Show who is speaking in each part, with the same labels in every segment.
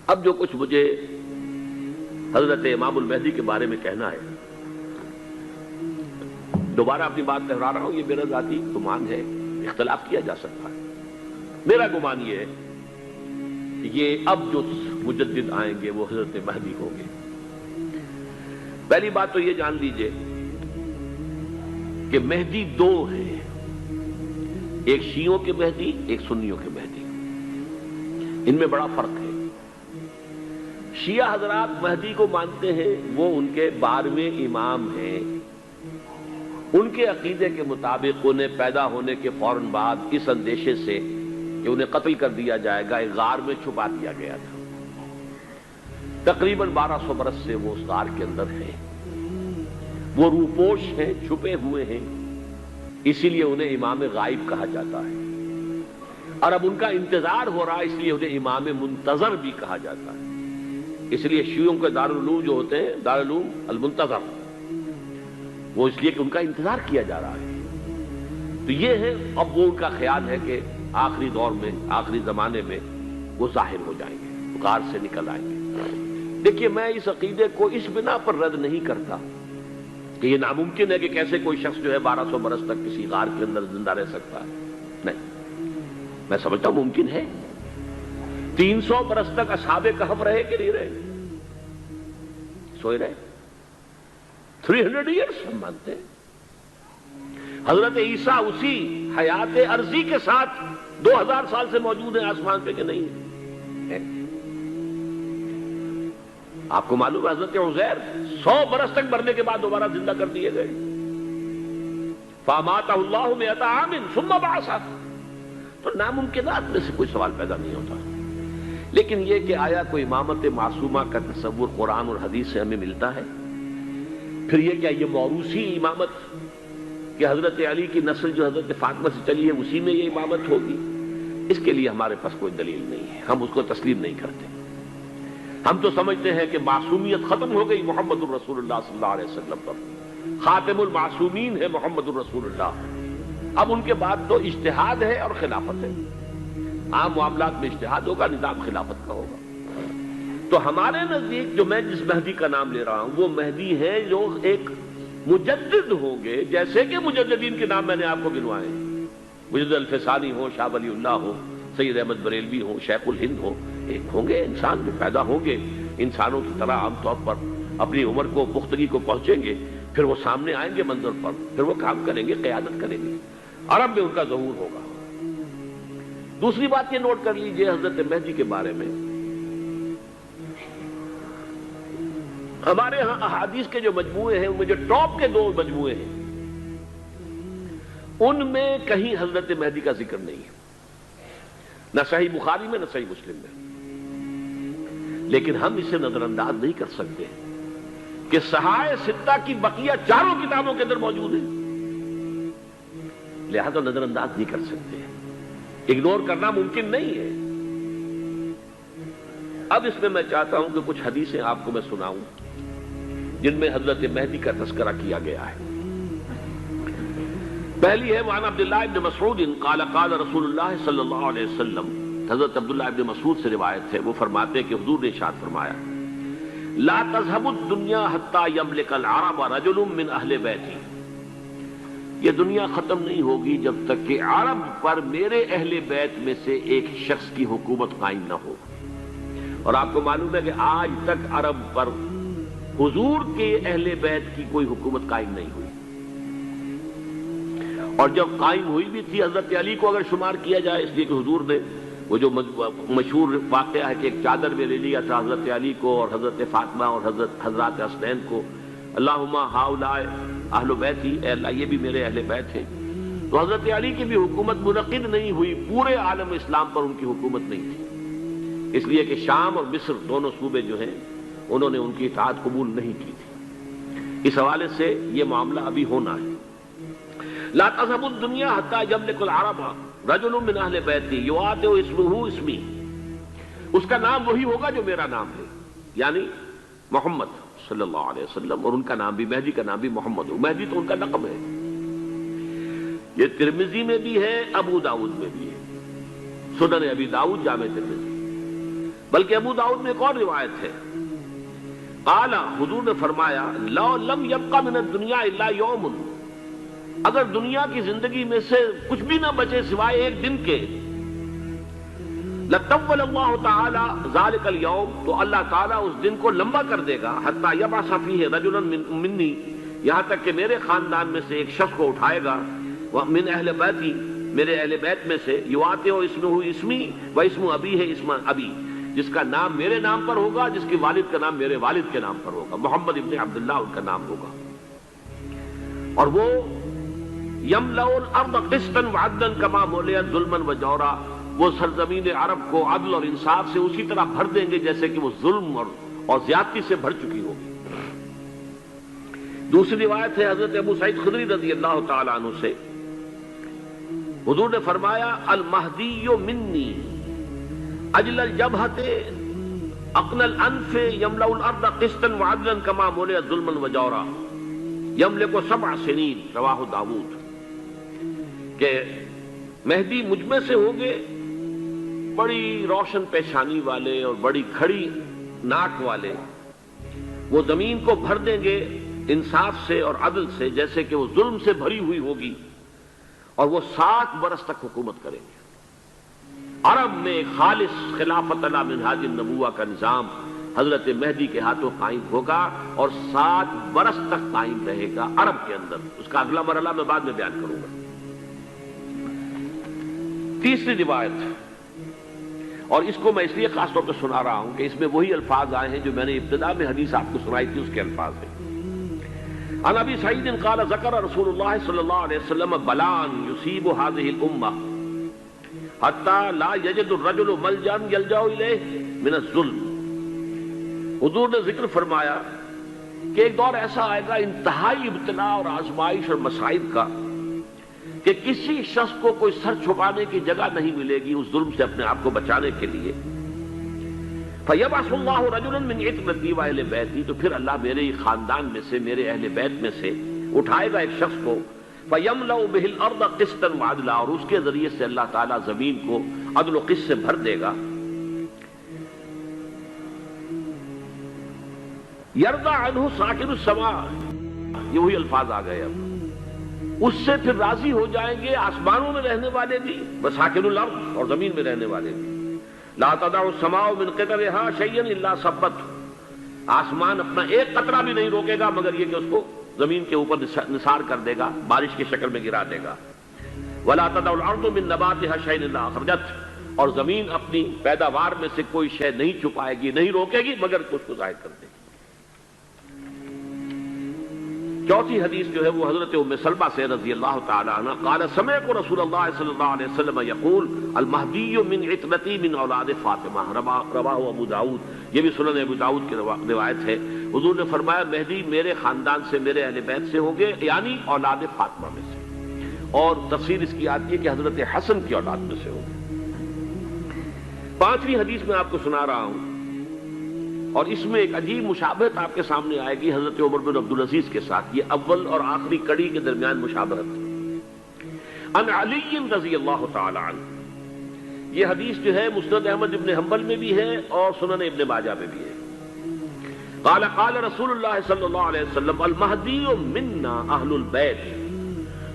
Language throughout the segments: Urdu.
Speaker 1: اب جو کچھ مجھے حضرت امام المہدی کے بارے میں کہنا ہے، دوبارہ اپنی بات دہرا رہا ہوں، یہ میرا ذاتی گمان ہے، اختلاف کیا جا سکتا ہے۔ میرا گمان یہ ہے کہ یہ اب جو مجدد آئیں گے وہ حضرت مہدی ہوں گے۔ پہلی بات تو یہ جان لیجئے کہ مہدی دو ہیں، ایک شیعوں کے مہدی، ایک سنیوں کے مہدی، ان میں بڑا فرق ہے۔ شیعہ حضرات مہدی کو مانتے ہیں، وہ ان کے 12ویں امام ہیں، ان کے عقیدے کے مطابق انہیں پیدا ہونے کے فوراً بعد اس اندیشے سے کہ انہیں قتل کر دیا جائے گا ایک غار میں چھپا دیا گیا تھا۔ تقریباً 1200 برس سے وہ اس غار کے اندر ہیں، وہ روپوش ہیں، چھپے ہوئے ہیں، اسی لیے انہیں امام غائب کہا جاتا ہے، اور اب ان کا انتظار ہو رہا ہے، اس لیے انہیں امام منتظر بھی کہا جاتا ہے۔ اس لیے شیعوں کے دارالعلوم جو ہوتے ہیں دارالعلوم المنتظر، وہ اس لیے کہ ان کا انتظار کیا جا رہا ہے۔ تو یہ ہے، اب وہ ان کا خیال ہے کہ آخری دور میں، آخری زمانے میں وہ ظاہر ہو جائیں گے، غار سے نکل آئیں گے۔ دیکھیے، میں اس عقیدے کو اس بنا پر رد نہیں کرتا کہ یہ ناممکن ہے کہ کیسے کوئی شخص جو ہے 1200 برس تک کسی غار کے اندر زندہ رہ سکتا ہے، نہیں، میں سمجھتا ہوں ممکن ہے۔ 300 برس تک اصحاب کہف رہے کہ نہیں رہے؟ سوئے رہے۔ 300 ایئرس ہم مانتے ہیں۔ حضرت عیسیٰ اسی حیات عرضی کے ساتھ 2000 سال سے موجود ہیں آسمان پہ کہ نہیں ہے؟ آپ کو معلوم ہے حضرت عزیر 100 برس تک مرنے کے بعد دوبارہ زندہ کر دیے گئے۔ فَأَمَاتَهُ اللَّهُ مِئَةَ عَامٍ ثُمَّ بَعَثَهُ۔ تو ناممکنات میں سے کوئی سوال پیدا نہیں ہوتا، لیکن یہ کہ آیا کوئی امامت معصومہ کا تصور قرآن اور حدیث سے ہمیں ملتا ہے؟ پھر یہ کیا یہ موروثی امامت کہ حضرت علی کی نسل جو حضرت فاطمہ سے چلی ہے اسی میں یہ امامت ہوگی؟ اس کے لیے ہمارے پاس کوئی دلیل نہیں ہے، ہم اس کو تسلیم نہیں کرتے۔ ہم تو سمجھتے ہیں کہ معصومیت ختم ہو گئی محمد الرسول اللہ صلی اللہ علیہ وسلم پر، خاتم المعصومین ہے محمد الرسول اللہ۔ اب ان کے بعد تو اجتہاد ہے اور خلافت ہے، عام معاملات میں اجتہاد ہوگا، نظام خلافت کا ہوگا۔ تو ہمارے نزدیک جو میں جس مہدی کا نام لے رہا ہوں وہ مہدی ہے جو ایک مجدد ہوں گے، جیسے کہ مجددین کے نام میں نے آپ کو گنوائے ہیں، مجدد الفسانی ہو، شاہ ولی اللہ ہو، سید احمد بریلوی ہو، شیخ الہند ہو، ایک ہوں گے انسان جو پیدا ہوں گے انسانوں کی طرح عام طور پر اپنی عمر کو پختگی کو پہنچیں گے، پھر وہ سامنے آئیں گے منظر پر، پھر وہ کام کریں گے، قیادت کریں گے، عرب میں ان کا ظہور ہوگا۔ دوسری بات یہ نوٹ کر لیجئے حضرت مہدی کے بارے میں، ہمارے ہاں احادیث کے جو مجموعے ہیں ان میں جو ٹاپ کے 2 مجموعے ہیں ان میں کہیں حضرت مہدی کا ذکر نہیں ہے، نہ صحیح بخاری میں نہ صحیح مسلم میں، لیکن ہم اسے نظر انداز نہیں کر سکتے کہ صحائح ستہ کی بقیہ 4 کتابوں کے اندر موجود ہیں، لہذا نظر انداز نہیں کر سکتے، اگنور کرنا ممکن نہیں ہے۔ اب اس میں میں چاہتا ہوں کہ کچھ حدیثیں آپ کو میں سناؤں جن میں حضرت مہدی کا تذکرہ کیا گیا ہے۔ پہلی ہے وعن عبداللہ ابن مسعود قال قال رسول اللہ صلی اللہ علیہ وسلم، حضرت عبداللہ ابن مسعود سے روایت ہے، وہ فرماتے ہیں کہ حضور نے ارشاد فرمایا لا تذهب الدنيا حتى يملك العرب رجل من اہل بیتی، یہ دنیا ختم نہیں ہوگی جب تک کہ عرب پر میرے اہل بیت میں سے ایک شخص کی حکومت قائم نہ ہو۔ اور آپ کو معلوم ہے کہ آج تک عرب پر حضور کے اہل بیت کی کوئی حکومت قائم نہیں ہوئی، اور جب قائم ہوئی بھی تھی حضرت علی کو اگر شمار کیا جائے، اس لیے کہ حضور نے وہ جو مشہور واقعہ ہے کہ ایک چادر میں لے لیا تھا حضرت علی کو اور حضرت فاطمہ اور حضرات حسنین کو، اللہم ہؤلاء اہل بیتی، اے اللہ یہ بھی میرے اہل بیت ہیں، تو حضرت علی کی بھی حکومت منعقد نہیں ہوئی، پورے عالم اسلام پر ان کی حکومت نہیں تھی، اس لیے کہ شام اور مصر دونوں صوبے جو ہیں انہوں نے ان کی اطاعت قبول نہیں کی تھی۔ اس حوالے سے یہ معاملہ ابھی ہونا ہے۔ لا تذهب الدنيا حتى يملك العرب رجل من اہل بیتی یعاطئ اسمہ اسمی، اس کا نام وہی ہوگا جو میرا نام ہے، یعنی محمد صلی اللہ علیہ وسلم، اور ان کا نام بھی مہدی کا نام بھی محمد ہو، مہدی تو ان کا لقب ہے۔ یہ ترمذی میں بھی ہے، ابو داؤد میں بھی ہے، سنن ابی داؤد جامع ترمذی۔ بلکہ ابو داؤد میں ایک اور روایت ہے، قال، حضور نے فرمایا، لو لم یبقى من الدنیا الا یوم، اگر دنیا کی زندگی میں سے کچھ بھی نہ بچے سوائے ایک دن کے، لطول اللہ تعالی ذلک اليوم، تو اللہ تعالیٰ اس دن کو لمبا کر دے گا، حتی یبعث فیہ رجلا منی، یہاں تک کہ میرے خاندان میں سے ایک شخص کو اٹھائے گا، من اہل بیتی، میرے اہل بیت میں سے، یواطئ اسمہ اسمی و اسم ابی ہے اسم ابی، جس کا نام میرے نام پر ہوگا، جس کے والد کا نام میرے والد کے نام پر ہوگا، محمد ابن عبداللہ ان کا نام ہوگا، اور وہ یملأ الارض قسطا وعدلا کما ملئت ظلما وجورا، وہ سرزمین عرب کو عدل اور انصاف سے اسی طرح بھر دیں گے جیسے کہ وہ ظلم اور زیادتی سے بھر چکی ہوگی۔ دوسری روایت ہے حضرت ابو سعید خدری رضی اللہ تعالی عنہ سے، حضور نے فرمایا، المہدی منی اجل الجبہۃ اقن الانف یملأ الارض قسطا وعدلا کما ملئت ظلما وجورا یملک 7 سنین، رواہ داؤد، کہ مہدی مجھ میں سے ہوں گے بڑی روشن پیشانی والے اور بڑی کھڑی ناک والے، وہ زمین کو بھر دیں گے انصاف سے اور عدل سے جیسے کہ وہ ظلم سے بھری ہوئی ہوگی، اور وہ 7 برس تک حکومت کریں گے۔ عرب میں خالص خلافت علی منہاج النبوہ کا نظام حضرت مہدی کے ہاتھوں قائم ہوگا اور 7 برس تک قائم رہے گا عرب کے اندر، اس کا اگلا مرحلہ میں بعد میں بیان کروں گا۔ تیسری روایت، اور اس کو میں اس لیے خاص طور پہ سنا رہا ہوں کہ اس میں وہی الفاظ آئے ہیں جو میں نے ابتدا میں حدیث آپ کو سنائی تھی، اس کے الفاظ ہیں۔ عن ابی سعید قال ذکر رسول اللہ صلی اللہ علیہ وسلم بلان یصیب هذه الامہ حتی لا یجد الرجل ملجا یلجا الیہ من الظلم، حضور نے ذکر فرمایا کہ ایک دور ایسا آئے گا انتہائی ابتلا اور آزمائش اور مصائب کا کہ کسی شخص کو کوئی سر چھپانے کی جگہ نہیں ملے گی اس ظلم سے اپنے آپ کو بچانے کے لیے۔ فَيَبْعَثُ اللَّهُ رَجُلًا مِّنْ عِتْرَتِي وَأَهْلِ بَيْتِي، تو پھر اللہ میرے ہی خاندان میں سے، میرے اہل بیت میں سے اٹھائے گا ایک شخص کو، فَيَمْلَأُ بِهِ الْأَرْضَ قِسْطًا وَعَدْلًا، اور اس کے ذریعے سے اللہ تعالیٰ زمین کو عدل و قسط سے بھر دے گا۔ يَرْضَى عَنْهُ سَاكِنُ السَّمَاءِ، یہ وہی الفاظ آ گئے، اب اس سے پھر راضی ہو جائیں گے آسمانوں میں رہنے والے بھی، وساکن الارض، اور زمین میں رہنے والے بھی۔ لا تدع السماء من قطرها شيئا الا ثبت، آسمان اپنا ایک قطرہ بھی نہیں روکے گا مگر یہ کہ اس کو زمین کے اوپر نثار کر دے گا، بارش کی شکل میں گرا دے گا۔ ولا تدع الارض من نباتها شيئا الا اخرجت، اور زمین اپنی پیداوار میں سے کوئی شے نہیں چھپائے گی، نہیں روکے گی مگر اس کو ظاہر کر دے گی۔ چوتھی حدیث جو ہے وہ حضرت ام سلمہ سے رضی اللہ تعالی عنہ، قال سمعت رسول اللہ صلی اللہ علیہ وسلم یقول المہدی من عترتی من اولاد فاطمہ، رواہ ابو داؤد، یہ بھی سنن ابو داؤد کی روایت ہے۔ حضور نے فرمایا مہدی میرے خاندان سے، میرے اہل بیت سے ہوں گے، یعنی اولاد فاطمہ میں سے، اور تفسیر اس کی آتی ہے کہ حضرت حسن کی اولاد میں سے ہوں گے۔ پانچویں حدیث میں آپ کو سنا رہا ہوں، اور اس میں ایک عجیب مشابہت آپ کے سامنے آئے گی حضرت عمر بن عبدالعزیز کے ساتھ، یہ اول اور آخری کڑی کے درمیان مشابہت۔ عن علی رضی اللہ تعالی عنہ، یہ حدیث جو ہے مسند احمد ابن حنبل میں بھی ہے اور سنن ابن ماجہ میں بھی ہے۔ قال قال رسول اللہ صلی اللہ علیہ وسلم المہدی منا اہل البیت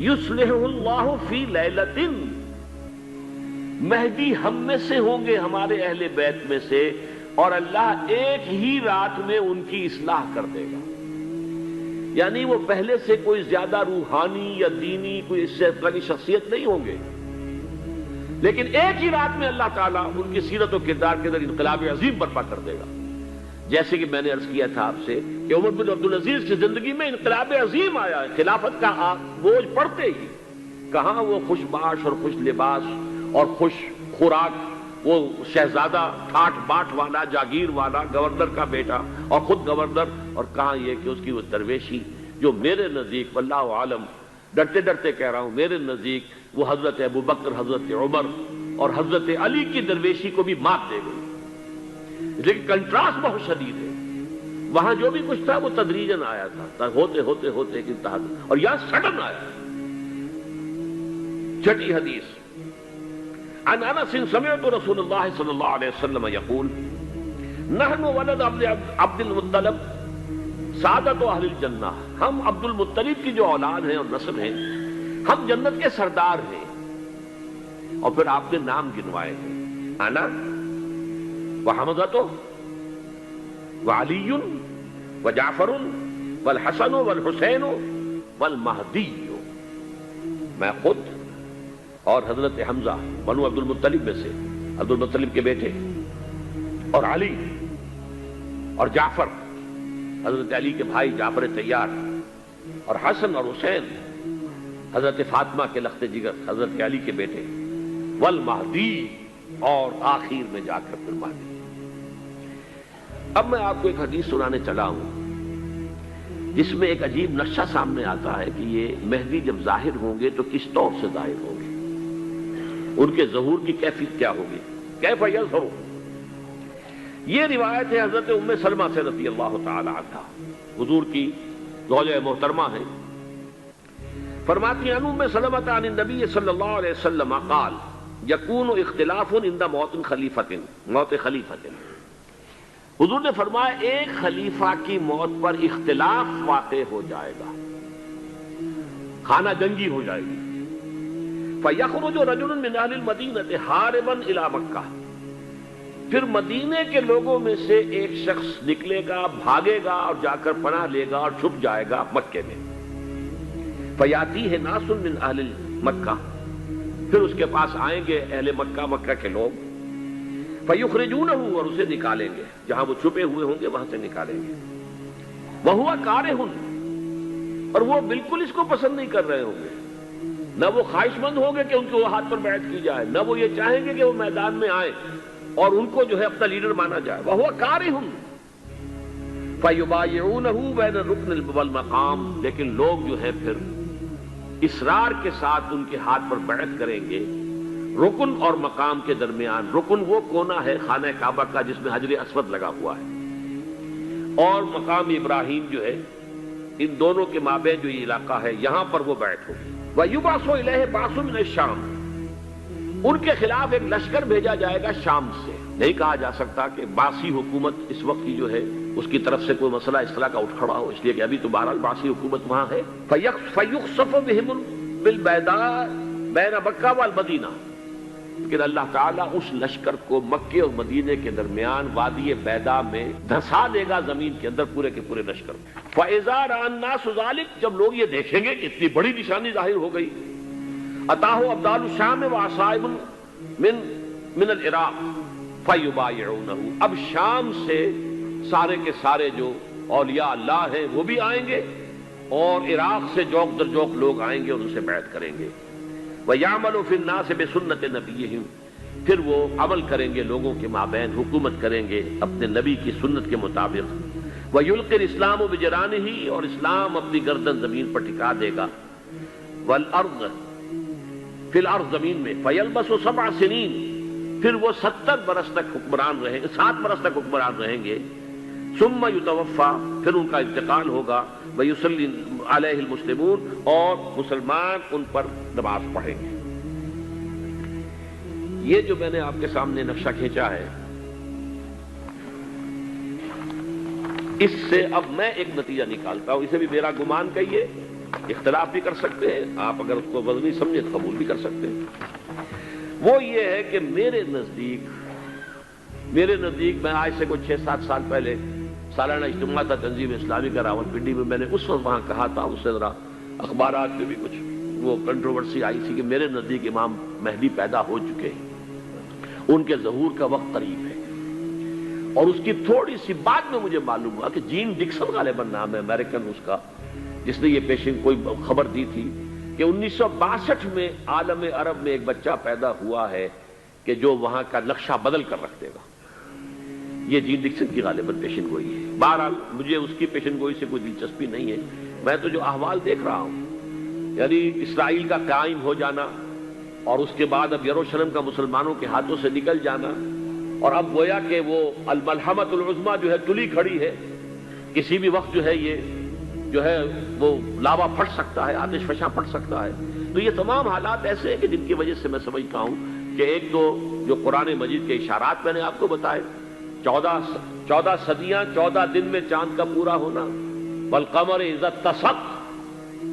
Speaker 1: یصلح اللہ فی لیلۃ، مہدی ہم میں سے ہوں گے، ہمارے اہل بیت میں سے، اور اللہ ایک ہی رات میں ان کی اصلاح کر دے گا، یعنی وہ پہلے سے کوئی زیادہ روحانی یا دینی کوئی اس سے بڑی شخصیت نہیں ہوں گے، لیکن ایک ہی رات میں اللہ تعالیٰ ان کی سیرت و کردار کے اندر انقلاب عظیم برپا کر دے گا۔ جیسے کہ میں نے عرض کیا تھا آپ سے کہ عمر بن عبدالعزیز کی زندگی میں انقلاب عظیم آیا ہے، خلافت کا بوجھ پڑتے ہی کہاں وہ خوش باش اور خوش لباس اور خوش خوراک، وہ شہزادہ ٹھاٹ باٹ والا، جاگیر والا، گورنر کا بیٹا اور خود گورنر، اور کہاں یہ کہ اس کی وہ درویشی جو میرے نزدیک واللہ عالم، ڈرتے ڈرتے کہہ رہا ہوں، میرے نزدیک وہ حضرت ابو بکر، حضرت عمر اور حضرت علی کی درویشی کو بھی مات دے گئی، لیکن کنٹراسٹ بہت شدید ہے۔ وہاں جو بھی کچھ تھا وہ تدریجاً آیا تھا، ہوتے ہوتے ہوتے ایک انتہا، اور یہاں سڈن آیا۔ چھٹی حدیث، عن انس سمعت رسول اللہ صلی اللہ علیہ وسلم یقول نحن ولد عبد المطلب سعادت اہل الجنہ، ہم عبد المطلب کی جو اولاد ہیں اور نسل ہیں، ہم جنت کے سردار ہیں. اور پھر آپ نے نام گنوائے ہیں، انا وحمزۃ وعلی وجعفر والحسن والحسین والمہدی، میں خود اور حضرت حمزہ بنو عبد المطلب میں سے، عبد المطلب کے بیٹے، اور علی اور جعفر حضرت علی کے بھائی جعفر طیار، اور حسن اور حسین حضرت فاطمہ کے لخت جگر حضرت علی کے بیٹے، والمہدی، اور آخر میں جا کر پھر مہدی. اب میں آپ کو ایک حدیث سنانے چلا ہوں جس میں ایک عجیب نقشہ سامنے آتا ہے کہ یہ مہدی جب ظاہر ہوں گے تو کس طور سے ظاہر ہوں گے، ان کے ظہور کی کیفیت کیا ہوگی، کیف یظہر. یہ روایت ہے حضرت ام سلمہ سے رضی اللہ تعالی عنہا، حضور کی زوجہ محترمہ ہیں. فرماتی ہیں ام سلمہ عن النبی صلی اللہ علیہ وسلم قال یکون اختلاف عند موت خلیفۃ. حضور نے فرمایا ایک خلیفہ کی موت پر اختلاف واقع ہو جائے گا، خانہ جنگی ہو جائے گی. فَيَخْرُجُ رَجُلٌ مِّنْ أَهْلِ الْمَدِينَةِ حَارِبًا إِلَىٰ مَكَّةَ، پھر مدینے کے لوگوں میں سے ایک شخص نکلے گا، بھاگے گا اور جا کر پناہ لے گا اور چھپ جائے گا مکے میں. فَيَأْتِيهِ نَاسٌ مِّنْ أَهْلِ مَكَّةِ، پھر اس کے پاس آئیں گے اہل مکہ، مکہ کے لوگ. فَيُخْرِجُونَهُ، اور اسے نکالیں گے، جہاں وہ چھپے ہوئے ہوں گے وہاں سے نکالیں گے. وَهُوَ كَارِهٌ، اور وہ بالکل اس کو پسند نہیں کر رہے ہوں گے، نہ وہ خواہش مند ہوں گے کہ ان کو ہاتھ پر بیعت کی جائے، نہ وہ یہ چاہیں گے کہ وہ میدان میں آئیں اور ان کو جو ہے اپنا لیڈر مانا جائے. وَهُوَ كَارِهٌ فَيُبَايِعُونَهُ بَيْنَ الرُّكْنِ وَالْمَقَامِ، لیکن لوگ جو ہے پھر اصرار کے ساتھ ان کے ہاتھ پر بیعت کریں گے رکن اور مقام کے درمیان. رکن وہ کونا ہے خانہ کعبہ کا جس میں حجر اسود لگا ہوا ہے، اور مقام ابراہیم جو ہے، ان دونوں کے مابین جو یہ علاقہ ہے یہاں پر وہ بیعت ہوگی. وَيُبْعَثُ إِلَيْهِ بَعْثٌ مِّنَ الشَّامِ، ان کے خلاف ایک لشکر بھیجا جائے گا شام سے. نہیں کہا جا سکتا کہ باسی حکومت اس وقت کی جو ہے اس کی طرف سے کوئی مسئلہ اس طرح کا اٹھ کھڑا ہو، اس لیے کہ ابھی تو بہرحال باسی حکومت وہاں ہے. فَيُخْسَفُ بِهِمْ بِالْبَيْضَاءِ بَيْنَ مَكَّةَ وَالْمَدِينَةِ، لیکن اللہ تعالیٰ اس لشکر کو مکے اور مدینے کے درمیان وادی بیضاء میں دھسا دے گا، زمین کے اندر پورے کے پورے لشکر. فَإِذَا رَأَى النَّاسُ ذَلِكَ، جب لوگ یہ دیکھیں گے کہ اتنی بڑی نشانی ظاہر ہو گئی. أَتَاهُ أَبْدَالُ الشَّامِ وَعَصَائِبٌ مِّنَ الْعِرَاقِ فَيُبَايِعُونَهُ، اب شام سے سارے کے سارے جو اولیاء اللہ ہیں وہ بھی آئیں گے، اور عراق سے جوک در جوک لوگ آئیں گے اور ان سے بیعت کریں گے. وَيَعْمَلُ فِي النَّاسِ بِسُنَّةِ نَبِيِّهِمْ، پھر وہ عمل کریں گے لوگوں کے مابین، حکومت کریں گے اپنے نبی کی سنت کے مطابق. وَيُلْقِي الْإِسْلَامُ بِجَرَانِهِ، اور اسلام اپنی گردن زمین پر ٹکا دے گا. وَالْأَرْض فِي الْأَرْض، زمین میں. فَيَلْبَسُ 7 سنین، پھر وہ 70 برس تک حکمران رہیں گے، 7 برس تک حکمران رہیں گے. ثُمَّ يُتَوَفَّى، پھر ان کا انتقال ہوگا. وَيُصَلِّي عَلَيْهِ الْمُسْلِمُونَ، اور مسلمان ان پر نماز پڑھیں گے. یہ جو میں نے آپ کے سامنے نقشہ کھینچا ہے، اس سے اب میں ایک نتیجہ نکالتا ہوں. اسے بھی میرا گمان کہیے، اختلاف بھی کر سکتے ہیں آپ، اگر اس کو وزنی سمجھے قبول بھی کر سکتے ہیں. وہ یہ ہے کہ میرے نزدیک میں آج سے کوئی 6-7 سال پہلے سالانہ اجتماع تھا تنظیم اسلامی کا راولپنڈی میں، میں نے اس وقت وہاں کہا تھا، اس سے ذرا اخبارات میں بھی کچھ وہ کنٹروورسی آئی تھی کہ میرے نزدیک امام مہدی پیدا ہو چکے ہیں، ان کے ظہور کا وقت قریب ہے. اور اس کی تھوڑی سی بعد میں مجھے معلوم ہوا کہ جین ڈکسن غالباً نام ہے امریکن اس کا، جس نے یہ پیشن کوئی خبر دی تھی کہ 1962 میں عالم عرب میں ایک بچہ پیدا ہوا ہے کہ جو وہاں کا نقشہ بدل کر رکھ دے گا. یہ جین ڈکسن کی غالباً پیشن گوئی ہے. بہرحال مجھے اس کی پیشن گوئی سے کوئی دلچسپی نہیں ہے، میں تو جو احوال دیکھ رہا ہوں، یعنی اسرائیل کا قائم ہو جانا، اور اس کے بعد اب یروشلم کا مسلمانوں کے ہاتھوں سے نکل جانا، اور اب گویا کہ وہ الملحمۃ العظمیٰ جو ہے تلی کھڑی ہے، کسی بھی وقت جو ہے یہ جو ہے وہ لاوا پھٹ سکتا ہے، آتش فشاں پھٹ سکتا ہے. تو یہ تمام حالات ایسے ہیں کہ جن کی وجہ سے میں سمجھتا ہوں کہ ایک تو جو قرآن مجید کے اشارات میں نے آپ کو بتائے، 14 صدیاں 14 دن میں چاند کا پورا ہونا، والقمر اذا اتسق،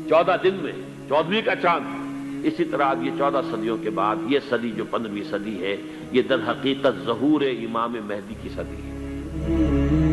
Speaker 1: 14 دن میں 14ویں کا چاند۔ اسی طرح اب یہ 14 صدیوں کے بعد یہ صدی جو 15ویں صدی ہے، یہ در حقیقت ظہور امام مہدی کی صدی ہے۔